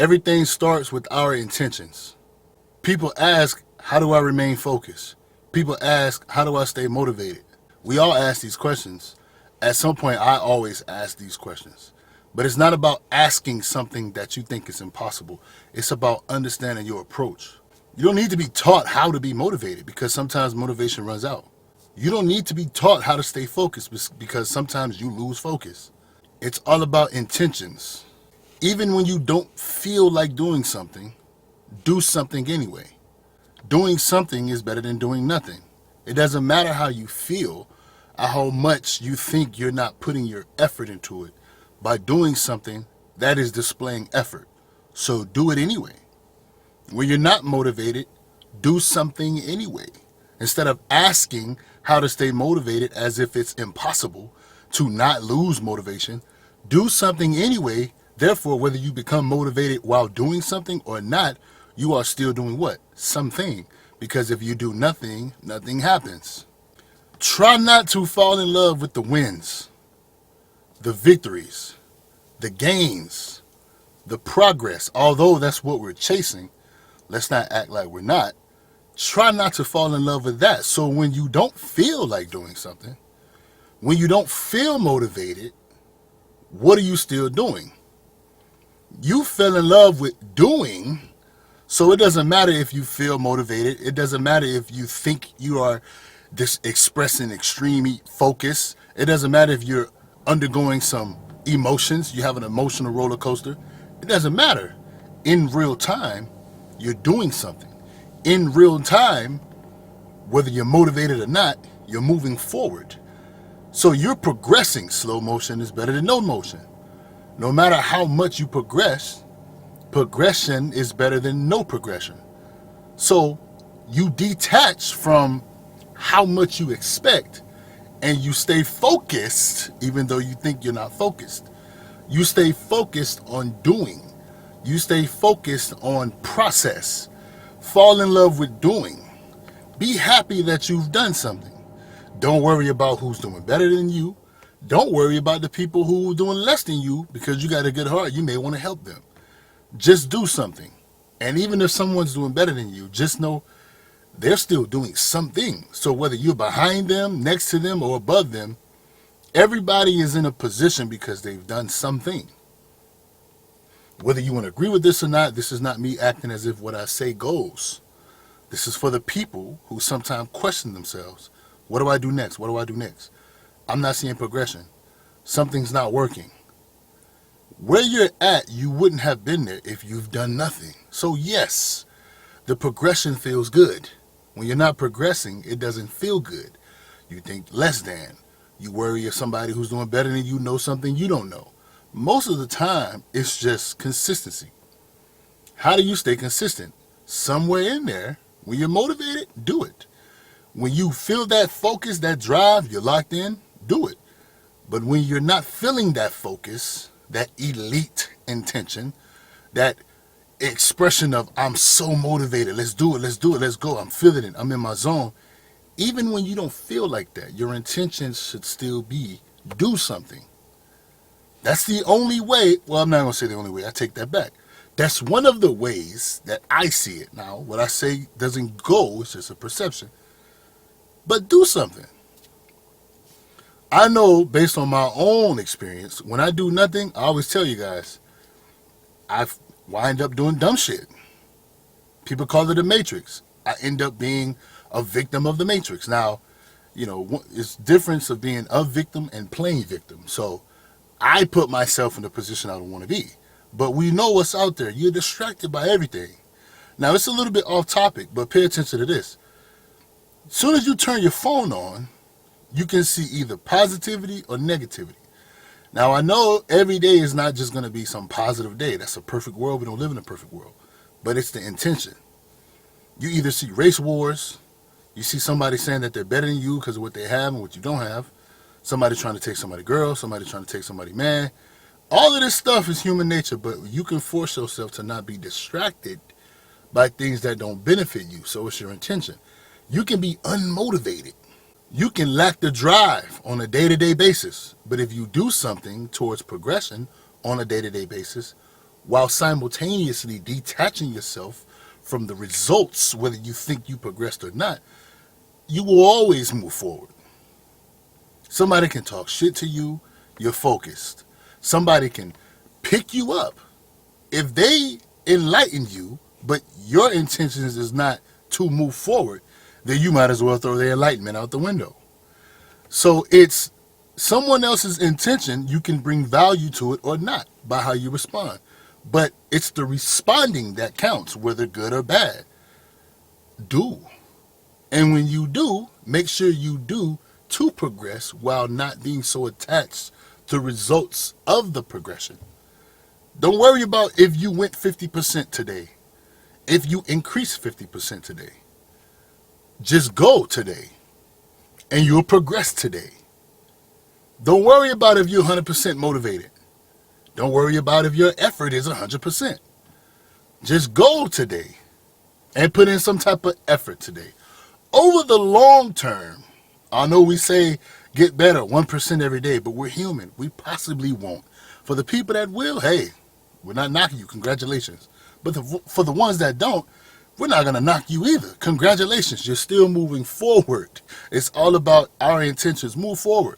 Everything starts with our intentions. People ask, how do I remain focused? People ask, how do I stay motivated? We all ask these questions. At some point, I always ask these questions. But it's not about asking something that you think is impossible. It's about understanding your approach. You don't need to be taught how to be motivated because sometimes motivation runs out. You don't need to be taught how to stay focused because sometimes you lose focus. It's all about intentions. Even when you don't feel like doing something, do something anyway. Doing something is better than doing nothing. It doesn't matter how you feel or how much you think you're not putting your effort into it. By doing something, that is displaying effort. So do it anyway. When you're not motivated, do something anyway. Instead of asking how to stay motivated as if it's impossible to not lose motivation, do something anyway. Therefore, whether you become motivated while doing something or not, you are still doing what? Something. Because if you do nothing, nothing happens. Try not to fall in love with the wins, the victories, the gains, the progress. Although that's what we're chasing, let's not act like we're not. Try not to fall in love with that. So when you don't feel like doing something, when you don't feel motivated, what are you still doing? You fell in love with doing, so it doesn't matter if you feel motivated. It doesn't matter if you think you are expressing extreme focus. It doesn't matter if you're undergoing some emotions. You have an emotional roller coaster. It doesn't matter. In real time, you're doing something. In real time, whether you're motivated or not, you're moving forward. So you're progressing. Slow motion is better than no motion. No matter how much you progress, progression is better than no progression. So you detach from how much you expect and you stay focused even though you think you're not focused. You stay focused on doing. You stay focused on process. Fall in love with doing. Be happy that you've done something. Don't worry about who's doing better than you. Don't worry about the people who are doing less than you because you got a good heart. You may want to help them. Just do something. And even if someone's doing better than you, just know they're still doing something. So whether you're behind them, next to them, or above them, everybody is in a position because they've done something. Whether you want to agree with this or not, this is not me acting as if what I say goes. This is for the people who sometimes question themselves. What do I do next? What do I do next? I'm not seeing progression. Something's not working. Where you're at, you wouldn't have been there if you've done nothing. So yes, the progression feels good. When you're not progressing, it doesn't feel good. You think less than. You worry if somebody who's doing better than you knows something you don't know. Most of the time, it's just consistency. How do you stay consistent? Somewhere in there, when you're motivated, do it. When you feel that focus, that drive, you're locked in, do it. But when you're not feeling that focus, that elite intention, that expression of I'm so motivated, let's do it, let's go, I'm feeling it, I'm in my zone. Even when you don't feel like that, your intention should still be do something. That's the only way. Well, I'm not going to say the only way. I take that back. That's one of the ways that I see it. Now, what I say doesn't go. It's just a perception. But do something. I know based on my own experience, when I do nothing, I always tell you guys, I wind up doing dumb shit. People call it a matrix. I end up being a victim of the matrix. Now, it's difference of being a victim and playing victim. So I put myself in a position I don't want to be. But we know what's out there. You're distracted by everything. Now, it's a little bit off topic, but pay attention to this. As soon as you turn your phone on, you can see either positivity or negativity. Now, I know every day is not just going to be some positive day. That's a perfect world. We don't live in a perfect world. But it's the intention. You either see race wars, you see somebody saying that they're better than you because of what they have and what you don't have, somebody trying to take somebody girl, somebody trying to take somebody man. All of this stuff is human nature, but you can force yourself to not be distracted by things that don't benefit you. So it's your intention. You can be unmotivated. You can lack the drive on a day-to-day basis. But if you do something towards progression on a day-to-day basis, while simultaneously detaching yourself from the results, whether you think you progressed or not, you will always move forward. Somebody can talk shit to you, you're focused. Somebody can pick you up. If they enlighten you, but your intentions is not to move forward, then you might as well throw their enlightenment out the window. So it's someone else's intention. You can bring value to it or not by how you respond. But it's the responding that counts, whether good or bad. Do. And when you do, make sure you do to progress while not being so attached to results of the progression. Don't worry about if you went 50% today, if you increase 50% today. Just go today and you'll progress today. Don't worry about if you're 100% motivated. Don't worry about if your effort is 100%. Just go today and put in some type of effort today. Over the long term, I know we say get better 1% every day, but we're human. We possibly won't. For the people that will, hey, we're not knocking you. Congratulations. But for the ones that don't, we're not going to knock you either. Congratulations. You're still moving forward. It's all about our intentions. Move forward.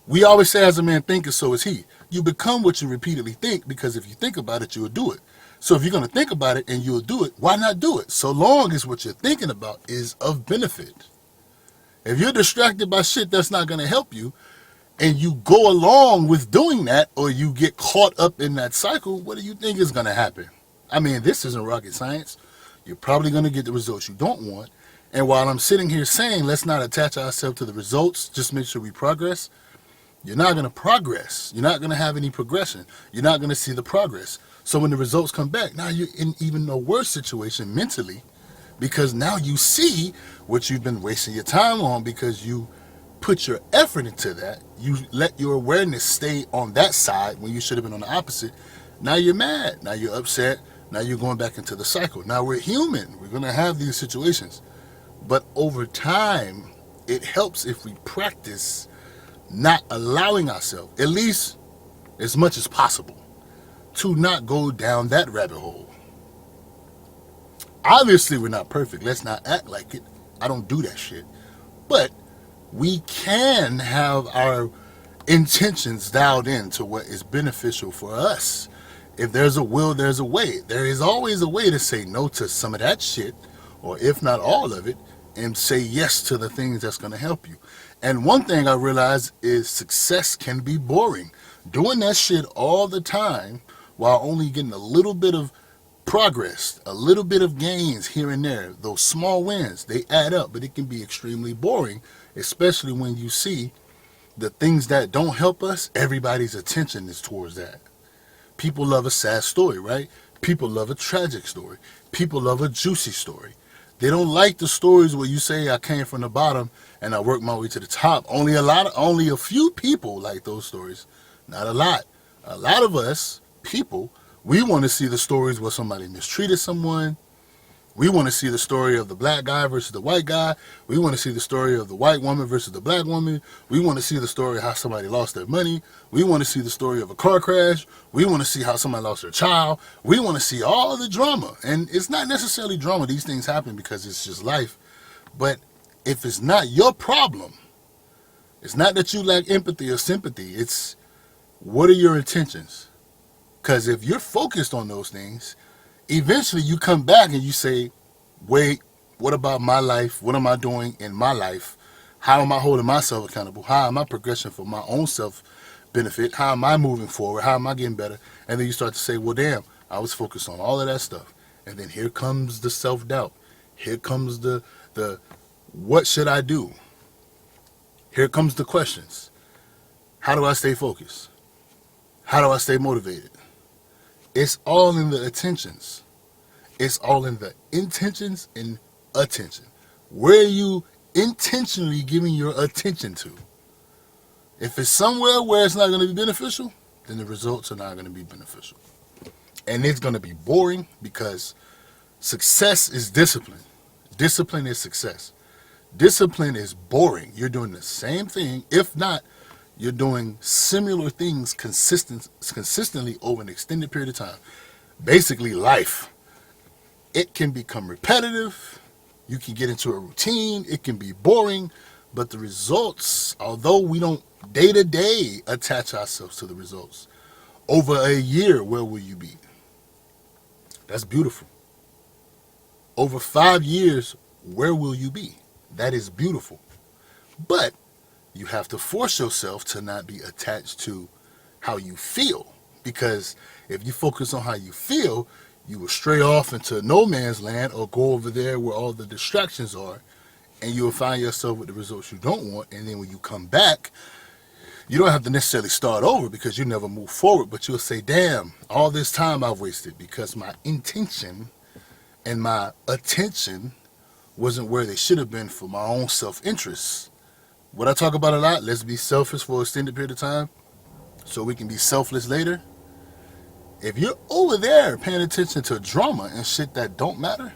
We always say, as a man thinketh, so is he. You become what you repeatedly think, because if you think about it, you will do it. So if you're going to think about it and you'll do it, why not do it? So long as what you're thinking about is of benefit. If you're distracted by shit that's not going to help you, and you go along with doing that, or you get caught up in that cycle, what do you think is going to happen? I mean, this isn't rocket science. You're probably going to get the results you don't want. And while I'm sitting here saying let's not attach ourselves to the results, just make sure we progress, you're not going to progress. You're not going to have any progression. You're not going to see the progress. So when the results come back, now you're in even a worse situation mentally, because now you see what you've been wasting your time on because you put your effort into that. You let your awareness stay on that side when you should have been on the opposite. Now you're mad. Now you're upset. Now you're going back into the cycle. Now we're human. We're going to have these situations. But over time, it helps if we practice not allowing ourselves, at least as much as possible, to not go down that rabbit hole. Obviously, we're not perfect. Let's not act like it. I don't do that shit. But we can have our intentions dialed in to what is beneficial for us. If there's a will, there's a way. There is always a way to say no to some of that shit, or if not all of it, and say yes to the things that's going to help you. And one thing I realize is success can be boring. Doing that shit all the time while only getting a little bit of progress, a little bit of gains here and there, those small wins, they add up, but it can be extremely boring, especially when you see the things that don't help us, everybody's attention is towards that. People love a sad story, right? People love a tragic story. People love a juicy story. They don't like the stories where you say I came from the bottom and I worked my way to the top. Only a few people like those stories. Not a lot. A lot of us, people, we want to see the stories where somebody mistreated someone. We want to see the story of the black guy versus the white guy. We want to see the story of the white woman versus the black woman. We want to see the story of how somebody lost their money. We want to see the story of a car crash. We want to see how somebody lost their child. We want to see all the drama. And it's not necessarily drama. These things happen because it's just life. But if it's not your problem, it's not that you lack empathy or sympathy. It's what are your intentions? Because if you're focused on those things, eventually you come back and you say, wait, what about my life? What am I doing in my life? How am I holding myself accountable? How am I progressing for my own self benefit? How am I moving forward? How am I getting better? And then you start to say, well, damn, I was focused on all of that stuff. And then here comes the self-doubt. Here comes the what should I do? Here comes the questions. How do I stay focused? How do I stay motivated? It's all in the attentions. It's all in the intentions and attention. Where are you intentionally giving your attention to? If it's somewhere where it's not going to be beneficial, then the results are not going to be beneficial. And it's going to be boring because success is discipline. Discipline is success. Discipline is boring. You're doing the same thing. If not, You're doing similar things consistently over an extended period of time. Basically, life. It can become repetitive. You can get into a routine. It can be boring. But the results, although we don't day to day attach ourselves to the results, over a year, where will you be? That's beautiful. Over 5 years, where will you be? That is beautiful. But you have to force yourself to not be attached to how you feel. Because if you focus on how you feel, you will stray off into no man's land or go over there where all the distractions are, and you will find yourself with the results you don't want. And then when you come back, you don't have to necessarily start over because you never move forward, but you'll say, damn, all this time I've wasted because my intention and my attention wasn't where they should have been for my own self-interest. What I talk about a lot, let's be selfish for an extended period of time so we can be selfless later. If you're over there paying attention to drama and shit that don't matter,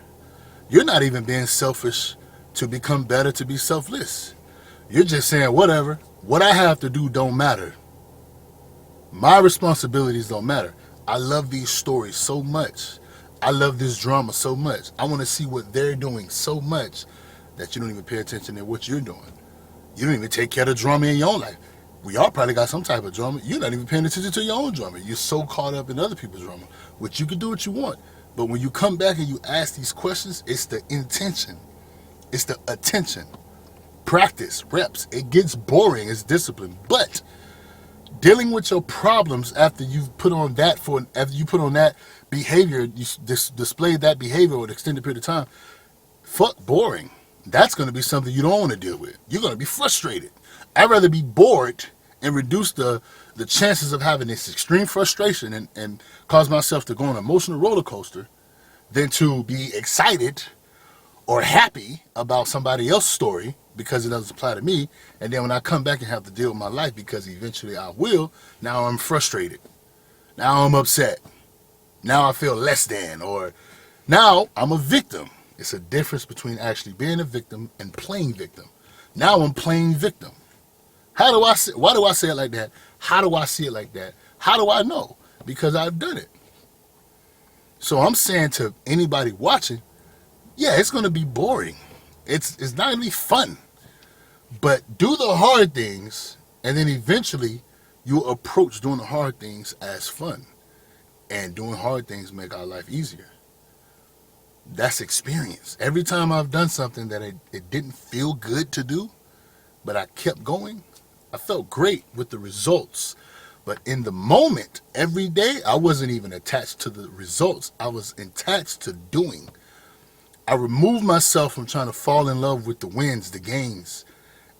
you're not even being selfish to become better, to be selfless. You're just saying, whatever, what I have to do don't matter. My responsibilities don't matter. I love these stories so much. I love this drama so much. I want to see what they're doing so much that you don't even pay attention to what you're doing. You don't even take care of the drama in your own life. We all probably got some type of drama. You're not even paying attention to your own drama. You're so caught up in other people's drama, which you can do what you want. But when you come back and you ask these questions, it's the intention. It's the attention. Practice, reps. It gets boring. It's discipline. But dealing with your problems after you've put on that behavior, you displayed that behavior over an extended period of time, fuck boring. That's going to be something you don't want to deal with. You're going to be frustrated. I'd rather be bored and reduce the chances of having this extreme frustration and cause myself to go on an emotional roller coaster than to be excited or happy about somebody else's story because it doesn't apply to me. And then when I come back and have to deal with my life, because eventually I will, now I'm frustrated. Now I'm upset. Now I feel less than, or now I'm a victim. It's a difference between actually being a victim and playing victim. Now I'm playing victim. Why do I say it like that? How do I see it like that? How do I know? Because I've done it. So I'm saying to anybody watching, yeah, it's going to be boring. It's not going to be fun. But do the hard things, and then eventually you'll approach doing the hard things as fun. And doing hard things make our life easier. That's experience. Every time I've done something that it didn't feel good to do, but I kept going, I felt great with the results. But in the moment, every day, I wasn't even attached to the results. I was attached to doing. I removed myself from trying to fall in love with the wins, the gains,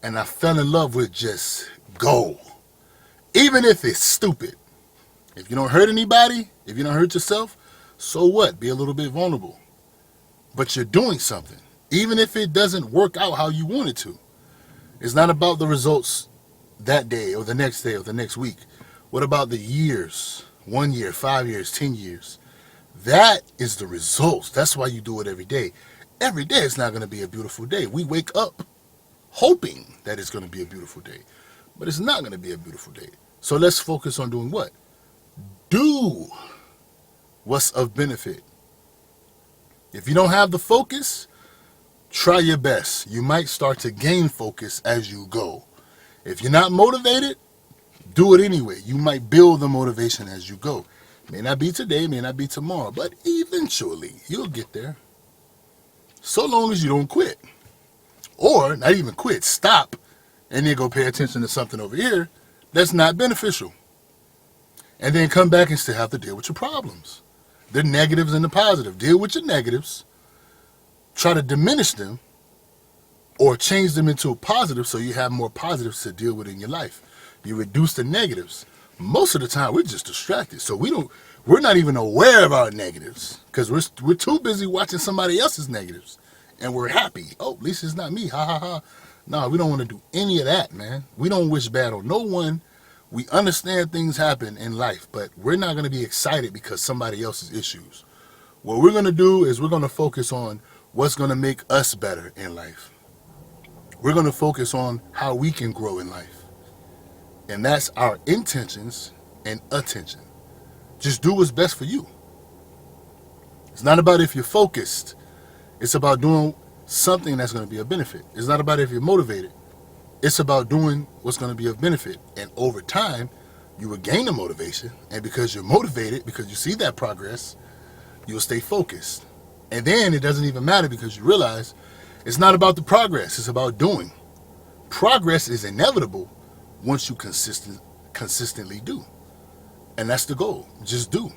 and I fell in love with just go. Even if it's stupid. If you don't hurt anybody, if you don't hurt yourself, so what? Be a little bit vulnerable. But you're doing something, even if it doesn't work out how you want it to. It's not about the results that day or the next day or the next week. What about the years? 1 year, 5 years, 10 years. That is the results. That's why you do it every day. Every day it's not going to be a beautiful day. We wake up hoping that it's going to be a beautiful day. But it's not going to be a beautiful day. So let's focus on doing what? Do what's of benefit. If you don't have the focus, try your best. You might start to gain focus as you go. If you're not motivated, do it anyway. You might build the motivation as you go. May not be today, may not be tomorrow, but eventually you'll get there. So long as you don't quit. Or not even quit, stop, and then go pay attention to something over here that's not beneficial. And then come back and still have to deal with your problems. The negatives and the positive. Deal with your negatives. Try to diminish them or change them into a positive so you have more positives to deal with in your life. You reduce the negatives. Most of the time we're just distracted. So we're not even aware of our negatives because we're too busy watching somebody else's negatives and we're happy. Oh, at least it's not me. Ha ha ha. No, we don't want to do any of that, man. We don't wish bad on no one. We understand things happen in life, but we're not going to be excited because somebody else's issues. What we're going to do is we're going to focus on what's going to make us better in life. We're going to focus on how we can grow in life. And that's our intentions and attention. Just do what's best for you. It's not about if you're focused. It's about doing something that's going to be a benefit. It's not about if you're motivated. It's about doing what's going to be of benefit. And over time, you will gain the motivation. And because you're motivated, because you see that progress, you'll stay focused. And then it doesn't even matter because you realize it's not about the progress. It's about doing. Progress is inevitable once you consistently do. And that's the goal. Just do.